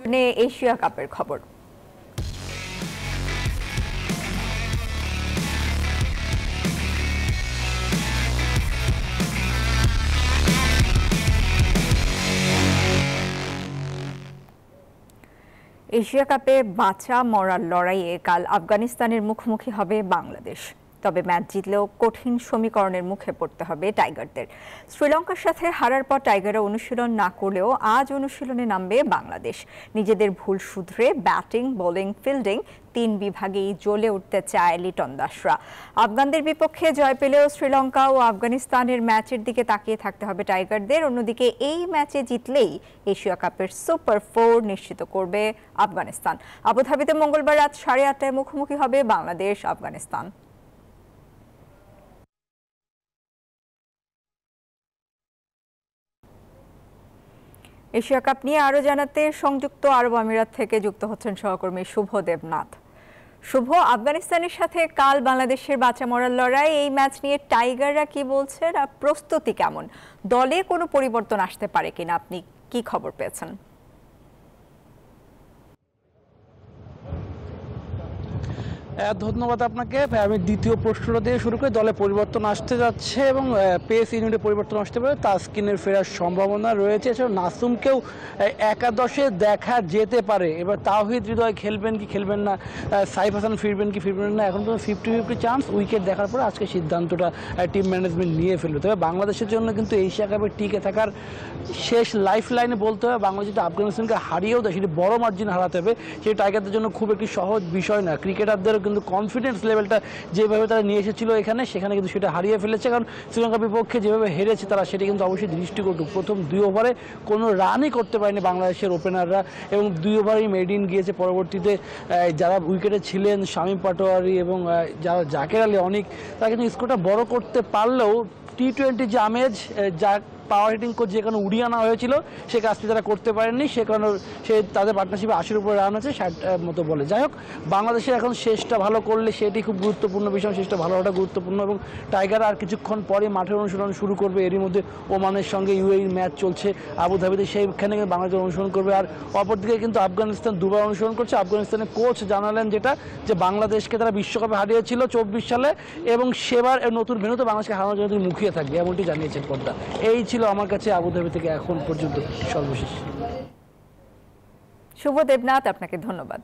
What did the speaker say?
লগ্নে এশিয়া কাপের খবর। এশিয়া কাপে বাঁচা মরার লড়াইয়ে কাল আফগানিস্তানের মুখোমুখি হবে বাংলাদেশ। তবে ম্যাচ জিতলেও কঠিন সমীকরণের মুখে পড়তে হবে টাইগারদের। শ্রীলঙ্কার সাথে হারার পর টাইগাররা অনুশীলন না করলেও আজ অনুশীলনে নামবে বাংলাদেশ। নিজেদের ভুল শুধরে ব্যাটিং, বোলিং, ফিল্ডিং তিন বিভাগেই জ্বলে উঠতে চায় লিটন দাসরা। আফগানদের বিপক্ষে জয় পেলেও শ্রীলঙ্কা ও আফগানিস্তানের ম্যাচের দিকে তাকিয়ে থাকতে হবে টাইগারদের। অন্যদিকে এই ম্যাচে জিতলেই এশিয়া কাপের সুপার 4 নিশ্চিত করবে আফগানিস্তান। আবুধাবিতে মঙ্গলবার রাত 8:30টায় মুখোমুখি হবে বাংলাদেশ আফগানিস্তান। এশিয়া কাপ নিয়ে আরো জানাতে সংযুক্ত আরব আমিরাত থেকে যুক্ত হচ্ছেন সহকর্মী শুভ দেবনাথ। শুভ, আফগানিস্তানের সাথে কাল বাংলাদেশের বাঁচা মরার লড়াই, এই ম্যাচ নিয়ে টাইগাররা কি বলছেন আর প্রস্তুতি কেমন? দলে কোনো পরিবর্তন আসতে পারে কিনা, আপনি কি খবর পেয়েছেন? ধন্যবাদ আপনাকে। আমি দ্বিতীয় প্রশ্নটা দিয়ে শুরু করি। দলে পরিবর্তন আসতে যাচ্ছে এবং পেস ইউনিটে পরিবর্তন আসতে পারে। তাসকিনের ফেরার সম্ভাবনা রয়েছে। এছাড়াও নাসুমকেও একাদশে দেখা যেতে পারে। এবার তাওহিদ হৃদয় খেলবেন কি খেলবেন না, সাইফ হাসান ফিরবেন কি ফিরবেন না, এখন পর্যন্ত 50-50 চান্স। উইকেট দেখার পরে আজকে সিদ্ধান্তটা টিম ম্যানেজমেন্ট নিয়ে ফেলবে। তবে বাংলাদেশের জন্য কিন্তু এশিয়া কাপে টিকে থাকার শেষ লাইফ লাইনে বলতে হবে, বাংলাদেশ যদি আফগানিস্তানকে হারিয়েও দেয়, সেটি বড় মার্জিন হারাতে হবে। সেই টাইগারদের জন্য খুব একটি সহজ বিষয় না। ক্রিকেটারদেরও কিন্তু কনফিডেন্স লেভেলটা যেভাবে তারা নিয়ে এসেছিল সেখানে কিন্তু সেটা হারিয়ে ফেলেছে। কারণ শ্রীলঙ্কার বিপক্ষে যেভাবে হেরেছে তারা, সেটি কিন্তু অবশ্যই দৃষ্টিকটু। প্রথম 2 ওভারে কোনো রানই করতে পারেনি বাংলাদেশের ওপেনাররা এবং 2 ওভারেই মেড ইন গিয়েছে। পরবর্তীতে যারা উইকেটে ছিলেন, শামীম পাটোয়ারি এবং যারা জাকের আলী অনিক, তারা কিন্তু স্কোরটা বড় করতে পারলেও টি-20 যে আমেজ, যা পাওয়ার হিটিং কোচ যে কারণে উড়িয়ে আনা হয়েছিল, সে কাজটি তারা করতে পারেননি। সে কারণে তাদের পার্টনারশিপে 80-র উপরে রান আছে, 60 মতো বলে। যাই হোক, বাংলাদেশের এখন শেষটা ভালো করলে সেটি খুব গুরুত্বপূর্ণ বিষয়। শেষটা ভালো হওয়াটা গুরুত্বপূর্ণ এবং টাইগার আর কিছুক্ষণ পরে মাঠের অনুশীলন শুরু করবে। এরই মধ্যে ওমানের সঙ্গে ইউএইর ম্যাচ চলছে আবুধাবিতে, সেইখানে কিন্তু বাংলাদেশ অনুসরণ করবে। আর অপরদিকে কিন্তু আফগানিস্তান দুবার অনুসরণ করছে। আফগানিস্তানের কোচ জানালেন যে বাংলাদেশকে তারা বিশ্বকাপে হারিয়েছিল 24 সালে এবং সেবার নতুন ভেন্যুতে বাংলাদেশকে হারানোর জন্য তিনি মুখিয়ে থাকবে, এমনটি জানিয়েছেন পর্দা। এই ছিল আমার কাছে আবুধাবি থেকে এখন পর্যন্ত সর্বশেষ। শুভ দেবনাথ, আপনাকে ধন্যবাদ।